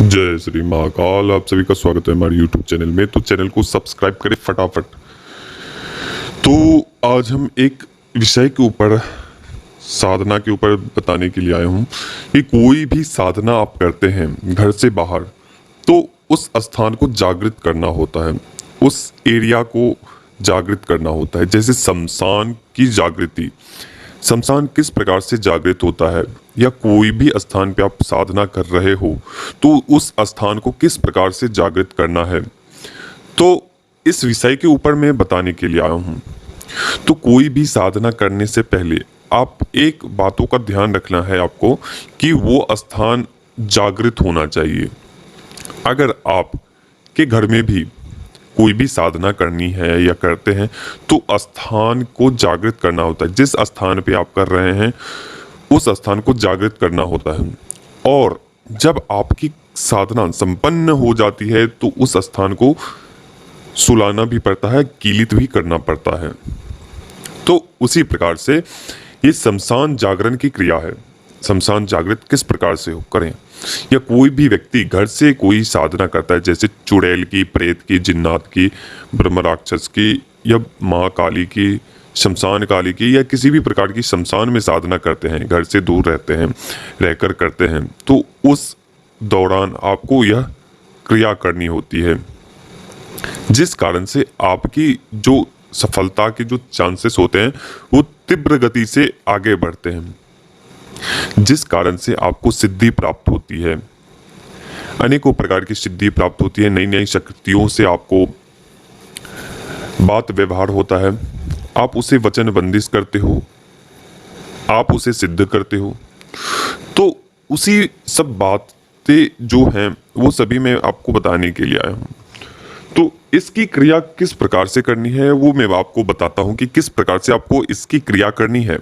जय श्री महाकाल। आप सभी का स्वागत है हमारे YouTube चैनल में। तो चैनल को सब्सक्राइब करें फटाफट। तो आज हम एक विषय के ऊपर, साधना के ऊपर बताने के लिए आए हूँ कि कोई भी साधना आप करते हैं घर से बाहर, तो उस स्थान को जागृत करना होता है, उस एरिया को जागृत करना होता है। जैसे शमशान की जागृति, शमशान किस प्रकार से जागृत होता है, या कोई भी स्थान पे आप साधना कर रहे हो तो उस स्थान को किस प्रकार से जागृत करना है, तो इस विषय के ऊपर मैं बताने के लिए आया हूँ। तो कोई भी साधना करने से पहले आप एक बातों का ध्यान रखना है आपको कि वो स्थान जागृत होना चाहिए। अगर आप के घर में भी कोई भी साधना करनी है या करते हैं तो स्थान को जागृत करना होता है। जिस स्थान पे आप कर रहे हैं उस स्थान को जागृत करना होता है। और जब आपकी साधना संपन्न हो जाती है तो उस स्थान को सुलाना भी पड़ता है, कीलित भी करना पड़ता है। तो उसी प्रकार से ये शमशान जागरण की क्रिया है। शमशान जागृत किस प्रकार से करें, या कोई भी व्यक्ति घर से कोई साधना करता है, जैसे चुड़ैल की, प्रेत की, जिन्नात की, ब्रह्म राक्षस की, या महाकाली की, शमशान काली की, या किसी भी प्रकार की शमशान में साधना करते हैं, घर से दूर रहते हैं, रहकर करते हैं, तो उस दौरान आपको यह क्रिया करनी होती है, जिस कारण से आपकी जो सफलता के जो चांसेस होते हैं वो तीव्र गति से आगे बढ़ते हैं, जिस कारण से आपको सिद्धि प्राप्त होती है। अनेकों प्रकार की सिद्धि प्राप्त होती है, नई नई शक्तियों से आपको बात व्यवहार होता है, आप उसे वचन बंदिश करते हो, आप उसे सिद्ध करते हो। तो उसी सब बातें जो हैं वो सभी मैं आपको बताने के लिए आया हूँ। तो इसकी क्रिया किस प्रकार से करनी है वो मैं आपको बताता हूँ कि किस प्रकार से आपको इसकी क्रिया करनी है,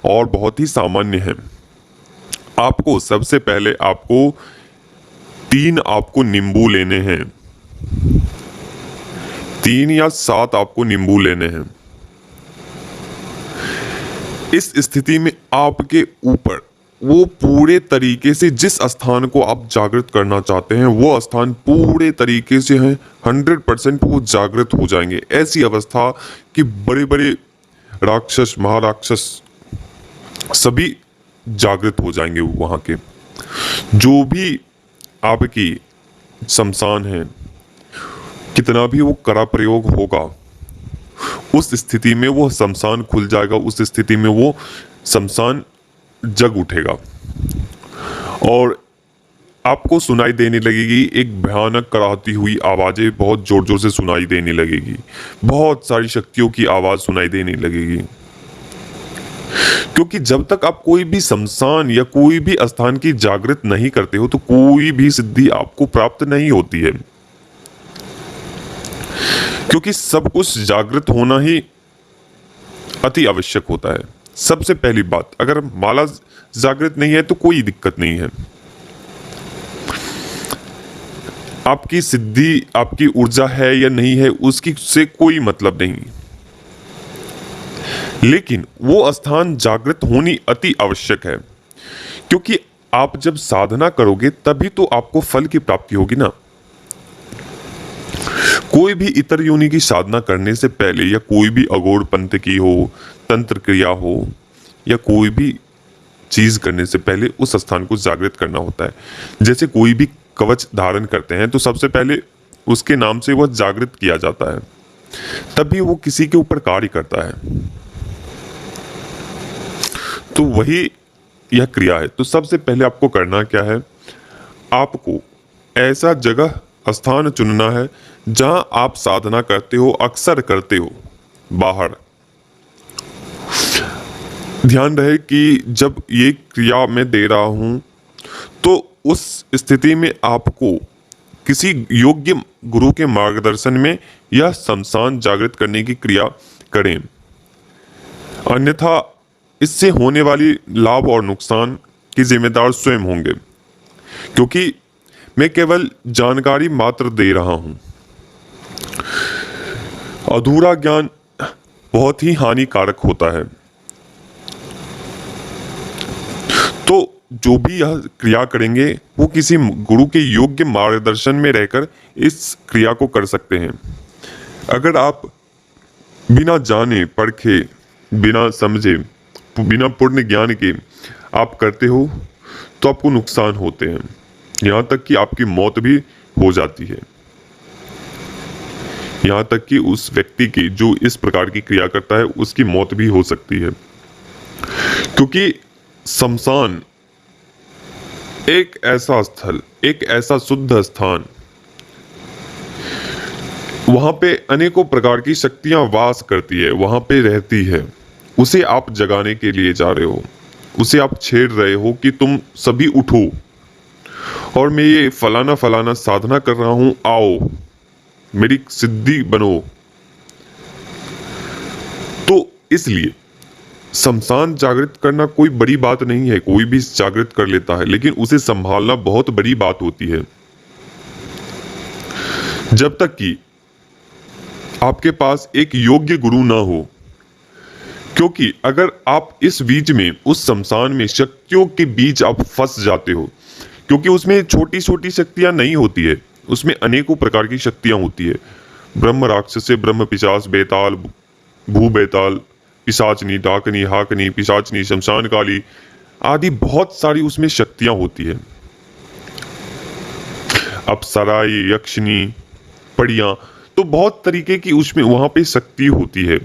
और बहुत ही सामान्य है। आपको सबसे पहले आपको 3 आपको नींबू लेने हैं, 3 या 7 आपको नींबू लेने हैं। इस स्थिति में आपके ऊपर वो पूरे तरीके से जिस स्थान को आप जागृत करना चाहते हैं वो स्थान पूरे तरीके से है 100% वो जागृत हो जाएंगे। ऐसी अवस्था कि बड़े बड़े राक्षस, महाराक्षस सभी जागृत हो जाएंगे। वहां के जो भी आपकी शमशान है, कितना भी वो कड़ा प्रयोग होगा, उस स्थिति में वो शमशान खुल जाएगा, उस स्थिति में वो शमशान जग उठेगा और आपको सुनाई देने लगेगी एक भयानक कराहती हुई आवाजें, बहुत जोर जोर से सुनाई देने लगेगी, बहुत सारी शक्तियों की आवाज सुनाई देने लगेगी। क्योंकि जब तक आप कोई भी शमशान या कोई भी स्थान की जागृत नहीं करते हो तो कोई भी सिद्धि आपको प्राप्त नहीं होती है, क्योंकि सब कुछ जागृत होना ही अति आवश्यक होता है। सबसे पहली बात, अगर माला जागृत नहीं है तो कोई दिक्कत नहीं है, आपकी सिद्धि, आपकी ऊर्जा है या नहीं है उसकी से कोई मतलब नहीं, लेकिन वो स्थान जागृत होनी अति आवश्यक है। क्योंकि आप जब साधना करोगे तभी तो आपको फल की प्राप्ति होगी ना। कोई भी इतर योनि की साधना करने से पहले, या कोई भी अघोर पंथ की हो, तंत्र क्रिया हो, या कोई भी चीज करने से पहले उस स्थान को जागृत करना होता है। जैसे कोई भी कवच धारण करते हैं तो सबसे पहले उसके नाम से वह जागृत किया जाता है, तभी वो किसी के ऊपर कार्य करता है। तो वही यह क्रिया है। तो सबसे पहले आपको करना क्या है, आपको ऐसा जगह, स्थान चुनना है जहां आप साधना करते हो, अक्सर करते हो, बाहर। ध्यान रहे कि जब ये क्रिया मैं दे रहा हूं तो उस स्थिति में आपको किसी योग्य गुरु के मार्गदर्शन में यह शमशान जागृत करने की क्रिया करें, अन्यथा इससे होने वाली लाभ और नुकसान की जिम्मेदार स्वयं होंगे। क्योंकि मैं केवल जानकारी मात्र दे रहा हूं। अधूरा ज्ञान बहुत ही हानिकारक होता है। तो जो भी यह क्रिया करेंगे वो किसी गुरु के योग्य मार्गदर्शन में रहकर इस क्रिया को कर सकते हैं। अगर आप बिना जाने परखे, बिना समझे, बिना पूर्ण ज्ञान के आप करते हो तो आपको नुकसान होते हैं, यहाँ तक कि आपकी मौत भी हो जाती है। यहाँ तक कि उस व्यक्ति की जो इस प्रकार की क्रिया करता है उसकी मौत भी हो सकती है, क्योंकि शमशान एक ऐसा स्थल, एक ऐसा शुद्ध स्थान, वहां पे अनेकों प्रकार की शक्तियां वास करती है, वहां पे रहती है। उसे आप जगाने के लिए जा रहे हो, उसे आप छेड़ रहे हो कि तुम सभी उठो और मैं ये फलाना फलाना साधना कर रहा हूं, आओ मेरी सिद्धि बनो। तो इसलिए शमशान जागृत करना कोई बड़ी बात नहीं है, कोई भी जागृत कर लेता है, लेकिन उसे संभालना बहुत बड़ी बात होती है। जब तक कि आपके पास एक योग्य गुरु ना हो, क्योंकि अगर आप इस बीच में, उस शमशान में शक्तियों के बीच आप फंस जाते हो, क्योंकि उसमें छोटी छोटी शक्तियां नहीं होती है, उसमें अनेकों प्रकार की शक्तियां होती है। ब्रह्म राक्षस, ब्रह्म पिशाच, बेताल, भू बेताल, पिशाचनी, डाकनी, हाकनी, पिशाचनी, शमशान काली आदि बहुत सारी उसमें शक्तियां होती है। अप्सराएं, यक्षिणी, परियां, तो बहुत तरीके की उसमें वहां पे शक्ति होती है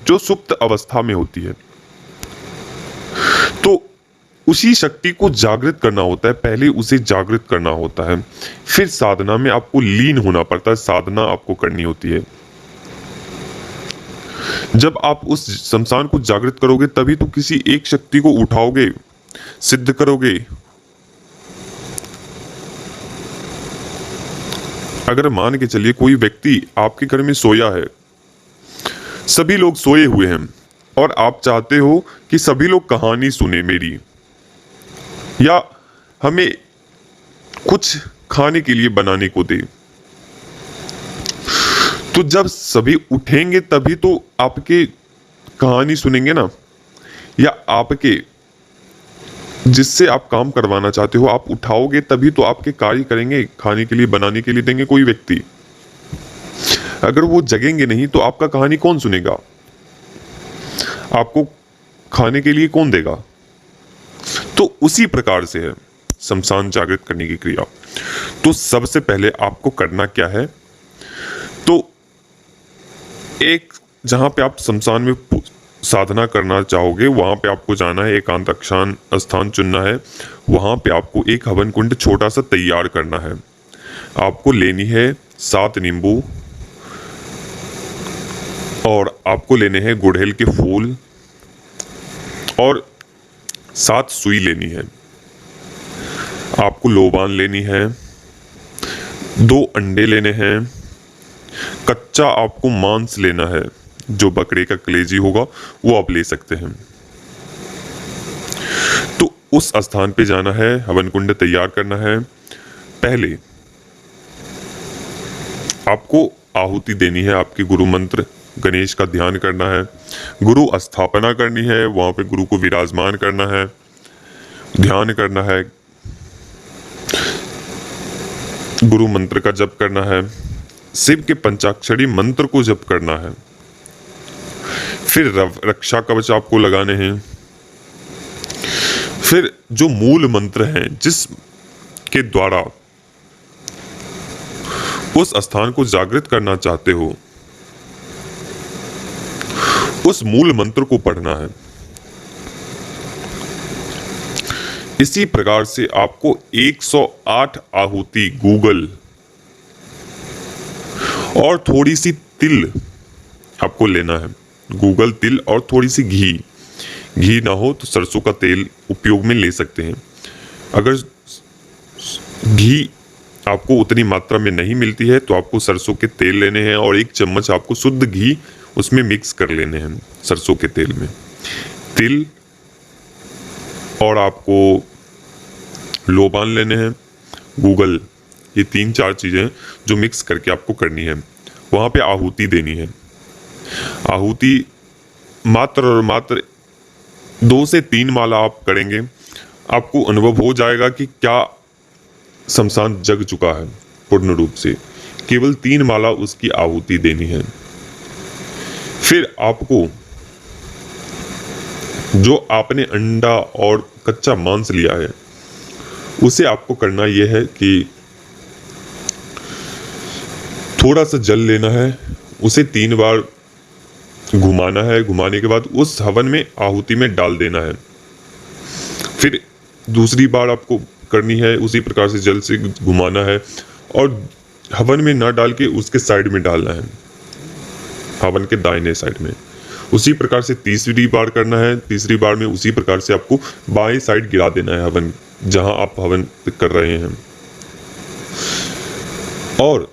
जो सुप्त अवस्था में होती है। तो उसी शक्ति को जागृत करना होता है, पहले उसे जागृत करना होता है, फिर साधना में आपको लीन होना पड़ता है, साधना आपको करनी होती है। जब आप उस शमशान को जागृत करोगे तभी तो किसी एक शक्ति को उठाओगे, सिद्ध करोगे। अगर मान के चलिए कोई व्यक्ति आपके घर में सोया है, सभी लोग सोए हुए हैं और आप चाहते हो कि सभी लोग कहानी सुने मेरी, या हमें कुछ खाने के लिए बनाने को दे, तो जब सभी उठेंगे तभी तो आपके कहानी सुनेंगे ना, या आपके जिससे आप काम करवाना चाहते हो आप उठाओगे तभी तो आपके कार्य करेंगे, खाने के लिए बनाने के लिए देंगे कोई व्यक्ति। अगर वो जगेंगे नहीं तो आपका कहानी कौन सुनेगा, आपको खाने के लिए कौन देगा। तो उसी प्रकार से है शमशान जागृत करने की क्रिया। तो सबसे पहले आपको करना क्या है, तो एक जहां पे आप शमशान में साधना करना चाहोगे वहां पे आपको जाना है, एकांत स्थान चुनना है। वहां पे आपको एक हवन कुंड छोटा सा तैयार करना है। आपको लेनी है 7 नींबू और आपको लेने हैं गुड़हल के फूल और 7 सुई लेनी है। आपको लोबान लेनी है, 2 अंडे लेने हैं, कच्चा आपको मांस लेना है, जो बकरे का कलेजी होगा वो आप ले सकते हैं। तो उस स्थान पे जाना है, हवन कुंड तैयार करना है। पहले आपको आहुति देनी है, आपके गुरु मंत्र गणेश का ध्यान करना है, गुरु स्थापना करनी है, वहां पे गुरु को विराजमान करना है, ध्यान करना है, गुरु मंत्र का जप करना है, शिव के पंचाक्षरी मंत्र को जप करना है, फिर रक्षा कवच आपको लगाने हैं, फिर जो मूल मंत्र हैं जिस के द्वारा उस स्थान को जागृत करना चाहते हो उस मूल मंत्र को पढ़ना है। इसी प्रकार से आपको 108 आहुति गूगल और थोड़ी सी तिल आपको लेना है, गूगल, तिल और थोड़ी सी घी ना हो तो सरसों का तेल उपयोग में ले सकते हैं। अगर घी आपको उतनी मात्रा में नहीं मिलती है तो आपको सरसों के तेल लेने हैं और 1 चम्मच आपको शुद्ध घी उसमें मिक्स कर लेने हैं सरसों के तेल में। तिल और आपको लोबान लेने हैं, गूगल, ये 3-4 चीज़ें जो मिक्स करके आपको करनी है। वहाँ पे आहुति देनी है। आहुति मात्र और मात्र 2 से 3 माला आप करेंगे आपको अनुभव हो जाएगा कि क्या शमशान जग चुका है पूर्ण रूप से। केवल 3 माला उसकी आहुति देनी है। फिर आपको जो आपने अंडा और कच्चा मांस लिया है उसे आपको करना यह है कि थोड़ा सा जल लेना है, उसे 3 बार घुमाना है, घुमाने के बाद उस हवन में आहुति में डाल देना है। फिर दूसरी बार आपको करनी है, उसी प्रकार से जल से घुमाना है और हवन में ना डाल के उसके साइड में डालना है, हवन के दाहिने साइड में। उसी प्रकार से तीसरी बार करना है, तीसरी बार में उसी प्रकार से आपको बाएं साइड गिरा देना है हवन, जहां आप हवन कर रहे हैं, और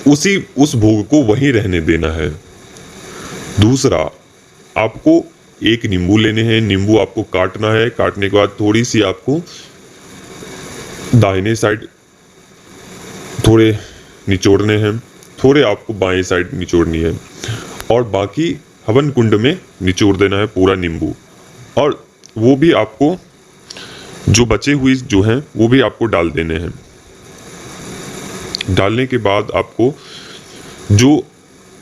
उस भोग को वहीं रहने देना है। दूसरा, आपको एक नींबू लेने हैं, नींबू आपको काटना है, काटने के बाद थोड़ी सी आपको दाहिने साइड थोड़े निचोड़ने हैं, थोड़े आपको बाएं साइड निचोड़नी है, और बाकी हवन कुंड में निचोड़ देना है पूरा नींबू। और वो भी आपको जो बचे हुए जो हैं वो भी आपको डाल देने हैं। डालने के बाद आपको जो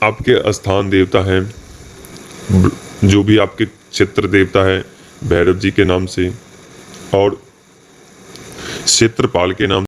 आपके स्थान देवता हैं, जो भी आपके क्षेत्र देवता है, भैरव जी के नाम से और क्षेत्रपाल के नाम